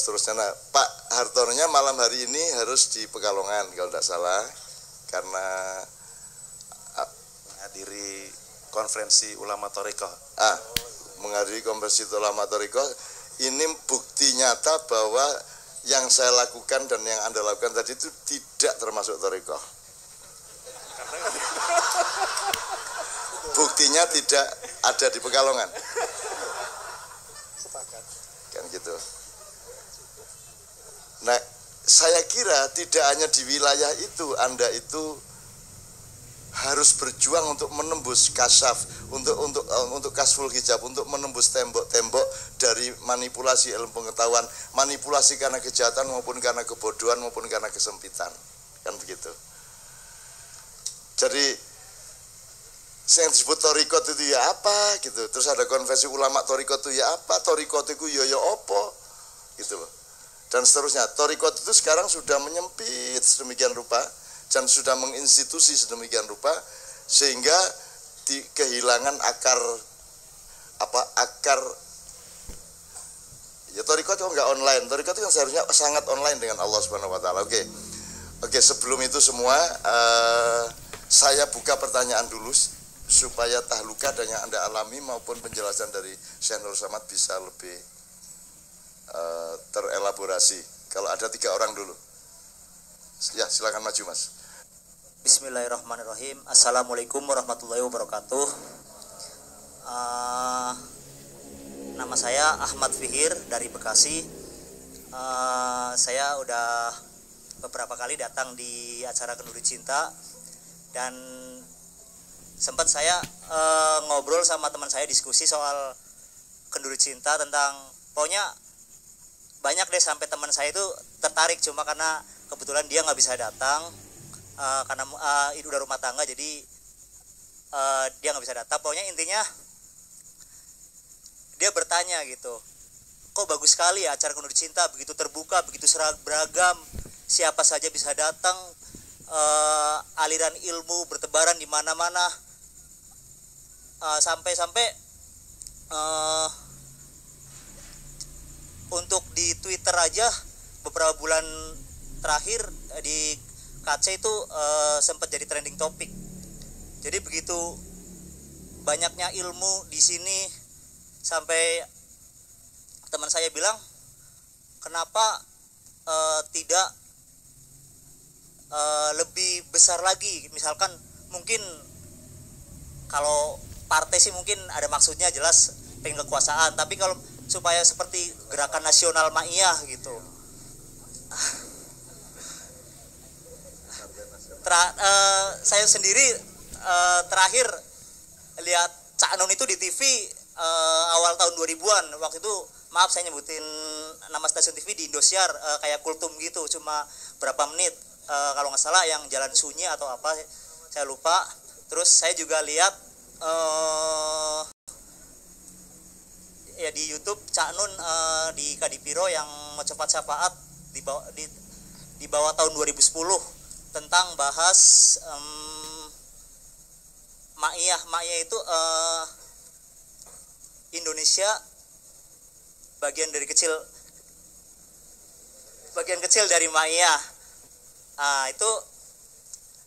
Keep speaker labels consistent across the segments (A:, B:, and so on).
A: seterusnya. Nah, Pak Hartononya malam hari ini harus di Pekalongan kalau tidak salah, karena
B: menghadiri konferensi ulama Thariqah.
A: Menghadiri konferensi ulama Thariqah. Ini bukti nyata bahwa yang saya lakukan dan yang Anda lakukan tadi itu tidak termasuk Thariqah. Buktinya tidak ada di Pekalongan. Kan gitu. Nah, saya kira tidak hanya di wilayah itu Anda itu harus berjuang untuk menembus kasyaf, untuk kasful hijab, untuk menembus tembok-tembok dari manipulasi ilmu pengetahuan, manipulasi karena kejahatan maupun karena kebodohan maupun karena kesempitan, kan begitu. Jadi yang disebut thariqat itu ya apa gitu, terus ada konvensi ulama thariqat itu ya apa, thariqat itu ya apa gitu loh, dan seterusnya. Thariqat itu sekarang sudah menyempit sedemikian rupa dan sudah menginstitusi sedemikian rupa sehingga kehilangan akar ya. Thariqat itu enggak online, thariqat itu kan seharusnya sangat online dengan Allah Subhanahu wa taala. Oke, sebelum itu semua saya buka pertanyaan dulu supaya tahluka dan yang Anda alami maupun penjelasan dari Syekh Nur Samad bisa lebih terelaborasi. Kalau ada 3 orang dulu. Ya, silakan maju, Mas.
C: Bismillahirrahmanirrahim. Assalamualaikum warahmatullahi wabarakatuh. Nama saya Ahmad Fihir dari Bekasi. Saya udah beberapa kali datang di acara Kenduri Cinta dan sempat saya ngobrol sama teman saya, diskusi soal Kenduri Cinta tentang, pokoknya banyak deh, sampai teman saya itu tertarik, cuma karena kebetulan dia nggak bisa datang karena itu udah rumah tangga, jadi dia nggak bisa datang. Pokoknya intinya dia bertanya gitu, kok bagus sekali ya acara Kenduri Cinta, begitu terbuka, begitu beragam, siapa saja bisa datang, aliran ilmu bertebaran di mana-mana, sampai-sampai untuk di Twitter aja beberapa bulan terakhir di KC itu sempat jadi trending topik. Jadi begitu banyaknya ilmu di sini, sampai teman saya bilang, kenapa tidak lebih besar lagi, misalkan mungkin kalau partai sih mungkin ada maksudnya, jelas pengen kekuasaan, tapi kalau supaya seperti gerakan nasional Ma'iyah gitu. Saya sendiri terakhir lihat Cak Nun itu di TV awal tahun 2000-an. Waktu itu, maaf saya nyebutin nama stasiun TV di Indosiar, kayak Kultum gitu, cuma berapa menit, kalau nggak salah yang Jalan Sunyi atau apa, saya lupa. Terus saya juga lihat ya di YouTube Cak Nun di Kadipiro yang Cepat Syafaat di bawah tahun 2010 tentang bahas Ma'iyah itu Indonesia bagian kecil dari Ma'iyah. Itu,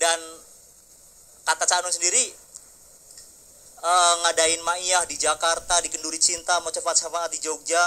C: dan kata Cak Nun sendiri, ngadain Ma'iyah di Jakarta, di Kenduri Cinta, mau Cepat Syafaat di Jogja,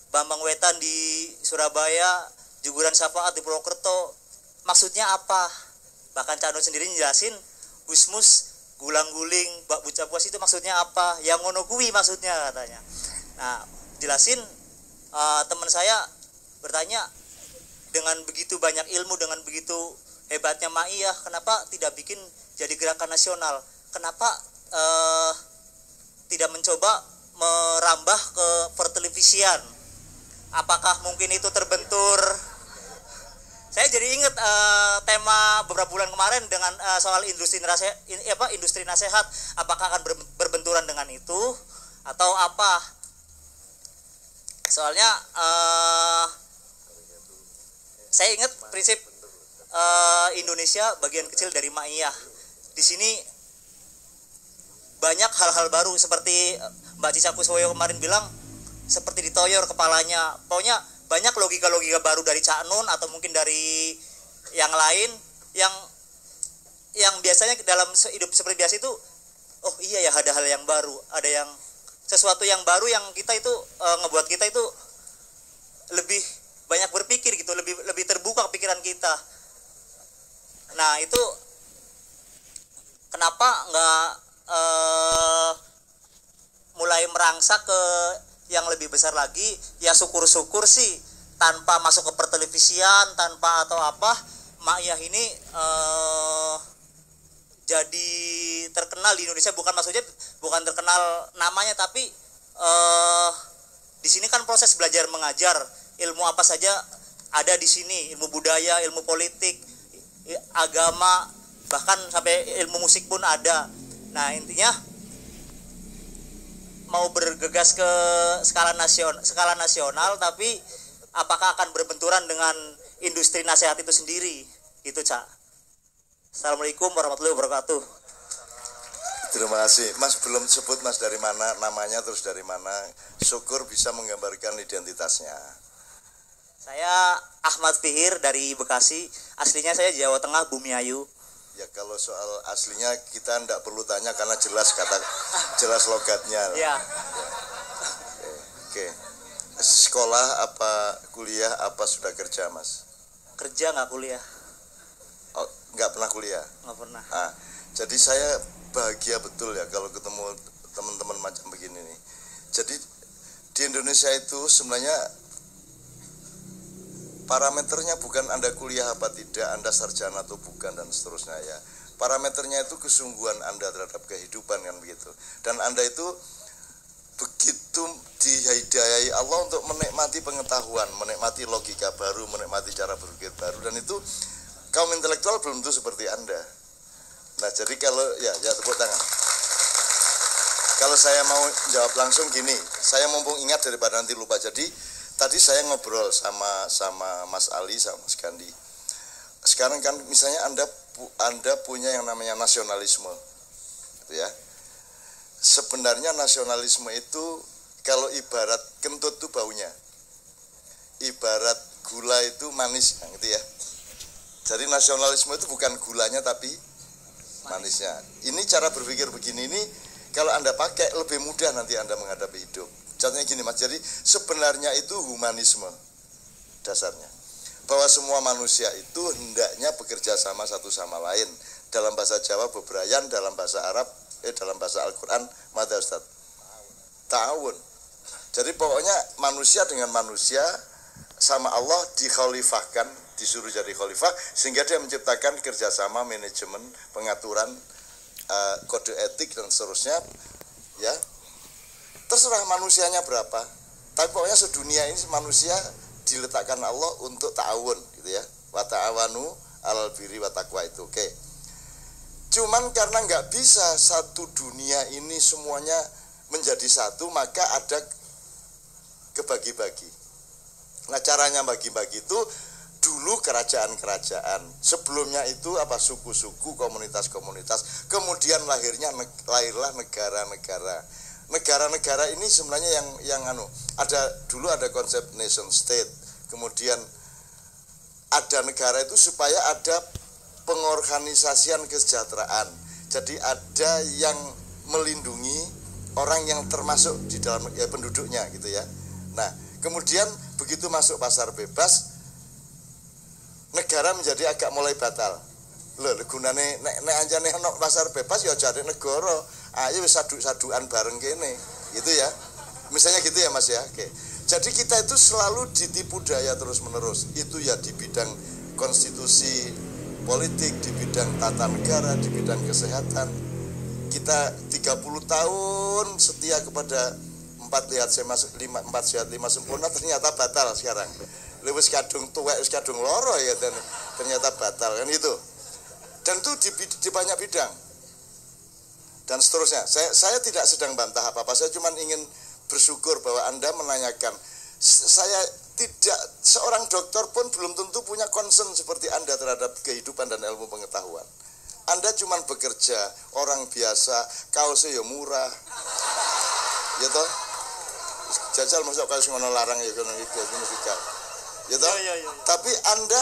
C: Bambang Wetan di Surabaya, Juguran Syafaat di Purwokerto, maksudnya apa? Bahkan Cak Nun sendiri njelasin, Gusmus gulang-guling bak buca puas itu maksudnya apa, yang ngono kuwi maksudnya, katanya. Nah, jelasin, teman saya bertanya, dengan begitu banyak ilmu, dengan begitu hebatnya Ma'iyah, kenapa tidak bikin jadi gerakan nasional? Kenapa tidak mencoba merambah ke pertelevisian? Apakah mungkin itu terbentur? Saya jadi ingat tema beberapa bulan kemarin dengan soal industri nasehat, apakah akan berbenturan dengan itu atau apa? Soalnya saya ingat prinsip Indonesia bagian kecil dari Ma'iyah. Di sini banyak hal-hal baru, seperti Mbak Cica Kuswoyo kemarin bilang, seperti ditoyor kepalanya. Pokoknya banyak logika-logika baru dari Cak Nun atau mungkin dari yang lain yang biasanya dalam hidup seperti biasa itu, oh iya ya, ada hal yang baru, ada yang sesuatu yang baru yang kita itu ngebuat kita itu lebih banyak berpikir gitu, lebih terbuka pikiran kita. Nah itu kenapa nggak mulai merangsak ke yang lebih besar lagi? Ya syukur-syukur sih, tanpa masuk ke pertelevisian, tanpa atau apa, Mak Iyah ini jadi terkenal di Indonesia. Maksudnya bukan terkenal namanya, tapi di sini kan proses belajar mengajar, ilmu apa saja ada di sini, ilmu budaya, ilmu politik, agama, bahkan sampai ilmu musik pun ada. Nah intinya mau bergegas ke skala nasional, tapi apakah akan berbenturan dengan industri nasihat itu sendiri, gitu Cak. Assalamualaikum warahmatullahi wabarakatuh.
A: Terima kasih. Mas belum sebut Mas dari mana, namanya terus dari mana. Syukur bisa menggambarkan identitasnya.
C: Saya Ahmad Fihir dari Bekasi. Aslinya saya Jawa Tengah, Bumiayu.
A: Ya kalau soal aslinya kita tidak perlu tanya karena jelas logatnya.
C: Ya.
A: Oke. Sekolah apa kuliah apa sudah kerja Mas?
C: Kerja nggak kuliah.
A: Oh, nggak pernah kuliah?
C: Nggak pernah.
A: Ah, jadi saya bahagia betul ya kalau ketemu teman-teman macam begini nih. Jadi di Indonesia itu sebenarnya parameternya bukan Anda kuliah apa tidak, Anda sarjana atau bukan dan seterusnya ya. Parameternya itu kesungguhan Anda terhadap kehidupan kan begitu. Dan Anda itu begitu dihidayai Allah untuk menikmati pengetahuan, menikmati logika baru, menikmati cara berpikir baru, dan itu kaum intelektual belum tentu seperti Anda. Nah jadi kalau ya tepuk tangan. Kalau saya mau jawab langsung gini, saya mumpung ingat daripada nanti lupa. Jadi tadi saya ngobrol sama Mas Ali sama Mas Gandhi. Sekarang kan misalnya Anda punya yang namanya nasionalisme, gitu ya. Sebenarnya nasionalisme itu kalau ibarat kentut itu baunya, ibarat gula itu manis, gitu ya. Jadi nasionalisme itu bukan gulanya tapi manisnya. Ini cara berpikir begini ini kalau Anda pakai lebih mudah nanti Anda menghadapi hidup. Contohnya gini Mas, jadi sebenarnya itu humanisme dasarnya. Bahwa semua manusia itu hendaknya bekerja sama satu sama lain. Dalam bahasa Jawa bebrayan, dalam bahasa Arab, dalam bahasa Al-Quran, mata Ustaz? Ta'awun. Jadi pokoknya manusia dengan manusia sama Allah dikhalifahkan, disuruh jadi khalifah, sehingga dia menciptakan kerjasama, manajemen, pengaturan, kode etik dan seterusnya, ya. Terserah manusianya berapa, tapi pokoknya sedunia ini manusia diletakkan Allah untuk ta'awun, gitu ya. Wa ta'awanu alal birri wa taqwa itu, oke. Cuman karena nggak bisa satu dunia ini semuanya menjadi satu, maka ada kebagi-bagi. Nah caranya bagi-bagi itu dulu kerajaan-kerajaan, sebelumnya itu apa suku-suku, komunitas-komunitas, kemudian lahirlah negara-negara. Negara-negara ini sebenarnya yang dulu ada konsep nation state, kemudian ada negara itu supaya ada pengorganisasian kesejahteraan. Jadi ada yang melindungi orang yang termasuk di dalam penduduknya gitu ya. Nah, kemudian begitu masuk pasar bebas, negara menjadi agak mulai batal. Loh, gunane nek anjane ono pasar bebas ya jadi negara. Ayo wis sadu-saduan bareng kene. Gitu ya. Misalnya gitu ya Mas ya. Oke. Jadi kita itu selalu ditipu daya terus-menerus. Itu ya di bidang konstitusi politik, di bidang tata negara, di bidang kesehatan. Kita 30 tahun setia kepada 4 sehat 5 sempurna, ternyata batal sekarang. Wis kadung tuwek, wis kadung loro ya, dan ternyata batal kan itu. Dan itu di banyak bidang. Dan seterusnya. Saya tidak sedang bantah apa-apa, saya cuma ingin bersyukur bahwa Anda menanyakan. Saya tidak, seorang dokter pun belum tentu punya concern seperti Anda terhadap kehidupan dan ilmu pengetahuan. Anda cuma bekerja, orang biasa, kaosnya ya murah. Ya toh? Jajal masuk kaos ngono larang ya kono iki. ya toh? Tapi Anda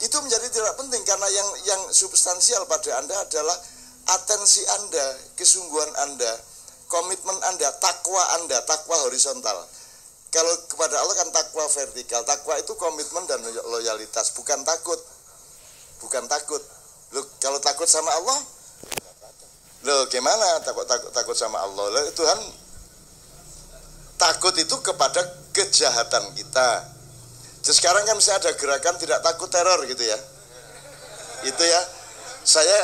A: itu menjadi tidak penting karena yang substansial pada Anda adalah atensi Anda, kesungguhan Anda, komitmen Anda, takwa horizontal. Kalau kepada Allah kan takwa vertikal. Takwa itu komitmen dan loyalitas, bukan takut. Bukan takut. Loh, kalau takut sama Allah, loh gimana takut sama Allah? Loh, Tuhan takut itu kepada kejahatan kita. Jadi sekarang kan saya ada gerakan tidak takut teror gitu ya. Itu ya. Saya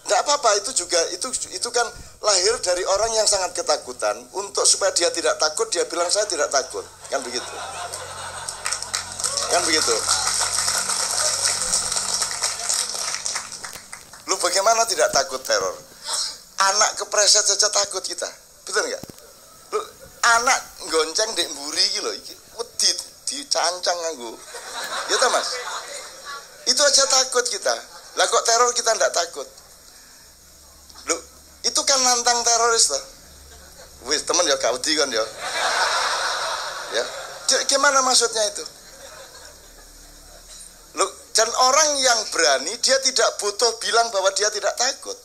A: enggak apa-apa, itu juga itu kan lahir dari orang yang sangat ketakutan. Untuk supaya dia tidak takut, dia bilang saya tidak takut. Kan begitu. Kan begitu. Lu bagaimana tidak takut teror? Anak kepreset saja takut kita. Betul nggak? Lu anak gonceng dek mburi iki lho, iki wedi dicancang nganggo. Ya ta, Mas? Itu aja takut kita. Lah kok teror kita enggak takut? Loh, itu kan nantang teroris toh. Wis temen ya gak wedi kan ya. Ya. Gimana maksudnya itu? Loh, dan orang yang berani dia tidak butuh bilang bahwa dia tidak takut.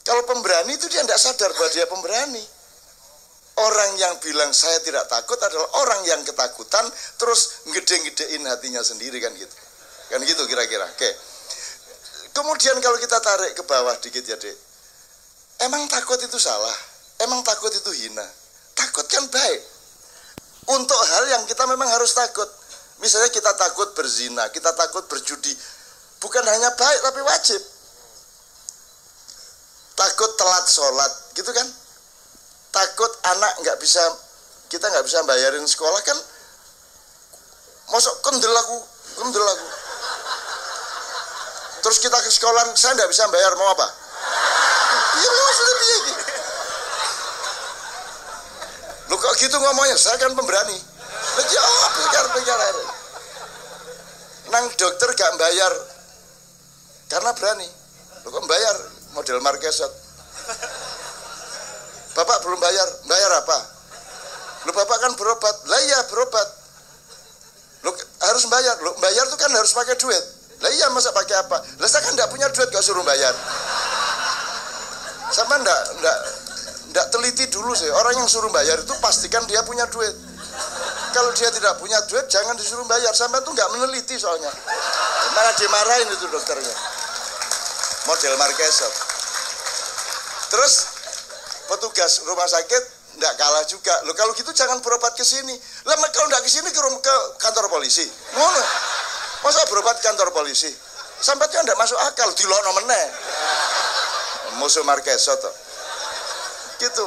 A: Kalau pemberani itu dia tidak sadar bahwa dia pemberani. Orang yang bilang saya tidak takut adalah orang yang ketakutan terus ngede-ngedein hatinya sendiri kan gitu. Kan gitu kira-kira. Oke. Kemudian kalau kita tarik ke bawah dikit ya, Dek. Emang takut itu salah? Emang takut itu hina? Takut kan baik. Untuk hal yang kita memang harus takut. Misalnya kita takut berzina, kita takut berjudi. Bukan hanya baik tapi wajib. Takut telat sholat, gitu kan? Takut anak kita nggak bisa bayarin sekolah kan? Masuk kendel aku. Terus kita ke sekolah, saya nggak bisa bayar, mau apa? Iya, maksudnya begini. Lu kok gitu ngomongnya, saya kan pemberani. Jawab, bicara. Nang dokter gak bayar, karena berani. Lu kok bayar, model Marquesot. Bapak belum bayar apa? Lu bapak kan berobat, lah iya berobat. Lu harus bayar, bayar tuh kan harus pakai duit. Lah iya masa pakai apa? Lah saya kan enggak punya duit kok suruh bayar. Sama enggak teliti dulu sih. Orang yang suruh bayar itu pastikan dia punya duit. Kalau dia tidak punya duit jangan disuruh bayar. Sampai tuh enggak meneliti soalnya. Malah dimarahin itu dokternya. Model Marquesot. Terus petugas rumah sakit enggak kalah juga. Loh kalau gitu jangan berobat ke sini. Lah kalau enggak ke sini ke kantor polisi. Ngono. Masa berobat kantor polisi? Sampai itu enggak masuk akal, dilokno meneh. Musuh Marquesot toh. Gitu.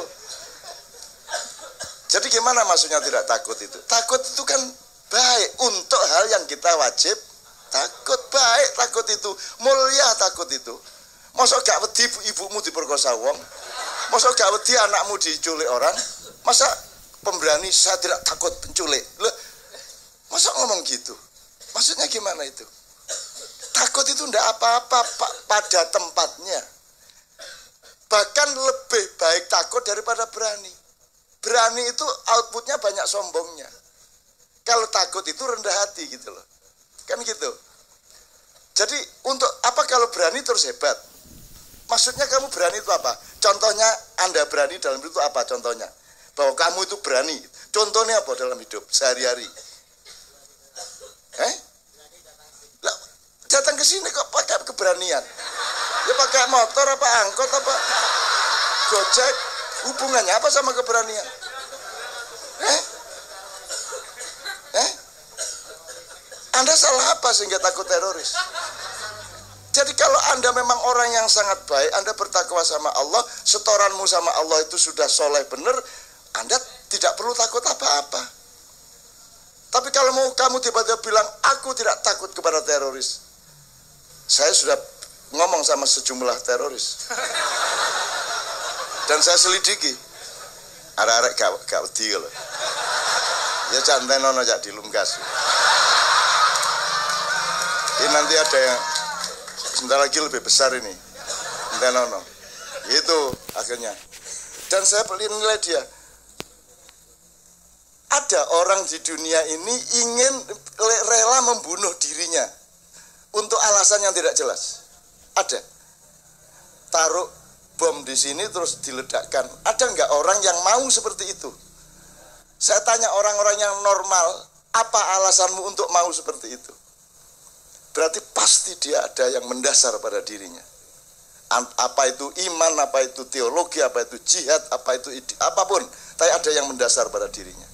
A: Jadi gimana maksudnya tidak takut itu? Takut itu kan baik untuk hal yang kita wajib takut, baik takut itu, mulia takut itu. Masa gak wedi ibumu diperkosa wong? Masa gak wedi anakmu diculik orang? Masa pemberani saya tidak takut penculik? Loh, masa ngomong gitu? Maksudnya gimana itu? Takut itu ndak apa-apa pada tempatnya. Bahkan lebih baik takut daripada berani. Berani itu outputnya banyak sombongnya. Kalau takut itu rendah hati gitu loh. Kan gitu. Jadi untuk apa kalau berani terus hebat? Maksudnya kamu berani itu apa? Contohnya Anda berani dalam hidup itu apa contohnya? Bahwa kamu itu berani. Contohnya apa dalam hidup sehari-hari? Lah, datang ke sini kok pakai keberanian? Ya pakai motor apa angkot apa Gojek? Hubungannya apa sama keberanian? Anda salah apa sehingga takut teroris? Jadi kalau Anda memang orang yang sangat baik, Anda bertakwa sama Allah, setoranmu sama Allah itu sudah soleh benar, Anda tidak perlu takut apa-apa. Tapi kalau mau kamu tiba-tiba bilang, aku tidak takut kepada teroris. Saya sudah ngomong sama sejumlah teroris. Dan saya selidiki. Arek-arek gak wedi lho. Ya canten ono jak dilungkas. Ini nanti ada yang sebentar lagi lebih besar ini. Entenono. Itu akhirnya. Dan saya nilai dia. Ada orang di dunia ini ingin rela membunuh dirinya untuk alasan yang tidak jelas. Ada. Taruh bom di sini terus diledakkan. Ada nggak orang yang mau seperti itu? Saya tanya orang-orang yang normal, apa alasanmu untuk mau seperti itu? Berarti pasti dia ada yang mendasar pada dirinya. Apa itu iman, apa itu teologi, apa itu jihad, apa itu apapun, tapi ada yang mendasar pada dirinya.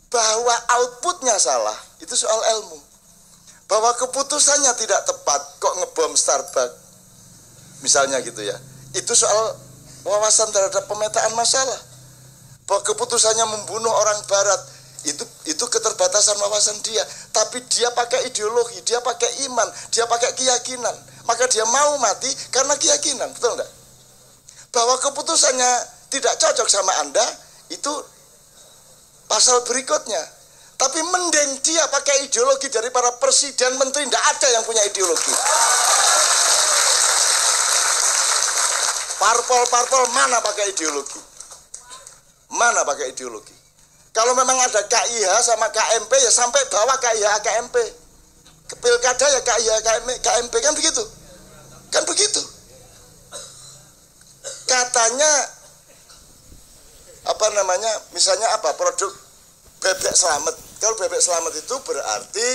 A: Bahwa outputnya salah, itu soal ilmu. Bahwa keputusannya tidak tepat, kok ngebom Starbucks, misalnya gitu ya. Itu soal wawasan terhadap pemetaan masalah. Bahwa keputusannya membunuh orang barat, itu keterbatasan wawasan dia. Tapi dia pakai ideologi, dia pakai iman, dia pakai keyakinan. Maka dia mau mati karena keyakinan, betul enggak? Bahwa keputusannya tidak cocok sama Anda, itu pasal berikutnya. Tapi mending dia pakai ideologi dari para presiden, menteri, enggak ada yang punya ideologi. Parpol mana pakai ideologi? Mana pakai ideologi? Kalau memang ada KIH sama KMP, ya sampai bawah KIH KMP. Ke pilkada ya KIH KMP, kan begitu? Kan begitu. Katanya apa namanya? Misalnya apa? Produk bebek selamat. Kalau bebek selamat itu berarti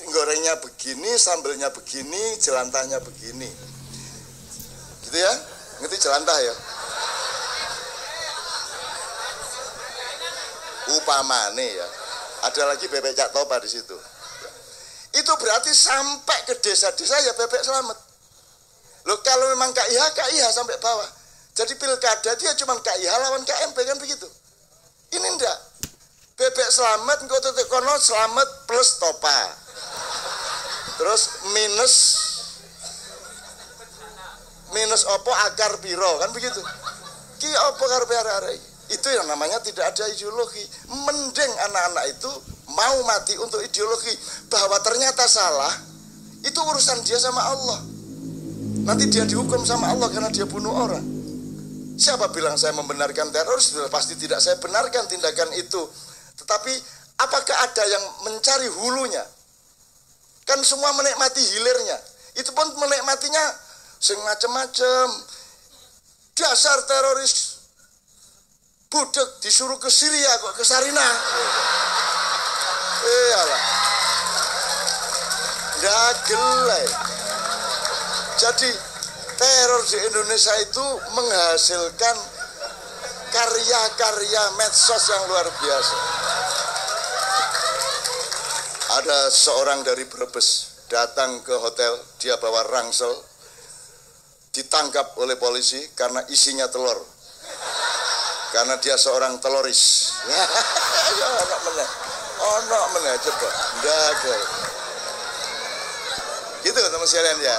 A: gorengnya begini, sambelnya begini, jelantahnya begini. Gitu ya? Ngerti jelantah ya? Upamane ya. Ada lagi bebek Cak Topa di situ. Itu berarti sampai ke desa-desa ya bebek selamat. Loh, kalau memang KIH sampai bawah. Jadi pilkada dia cuma KIH lawan KMP, kan begitu. Ini enggak. Bebek selamat engko tetek kono selamat plus Topa. Terus minus opo akar piro, kan begitu. Ki opo karepe arek-arek. Itu yang namanya tidak ada ideologi. Mending anak-anak itu mau mati untuk ideologi. Bahwa ternyata salah, itu urusan dia sama Allah. Nanti dia dihukum sama Allah karena dia bunuh orang. Siapa bilang saya membenarkan teroris? Pasti tidak saya benarkan tindakan itu. Tetapi apakah ada yang mencari hulunya? Kan semua menikmati hilirnya. Itu pun menikmatinya sing macem-macem. Dasar teroris budek disuruh ke Syria kok ke Sarinah. Iyalah. Dagelai. Jadi teror di Indonesia itu menghasilkan karya-karya medsos yang luar biasa. Ada seorang dari Brebes datang ke hotel, dia bawa rangsel, ditangkap oleh polisi karena isinya telur. Karena dia seorang teloris. Ono meneh coba. Ndagel. Gitu teman sekalian ya.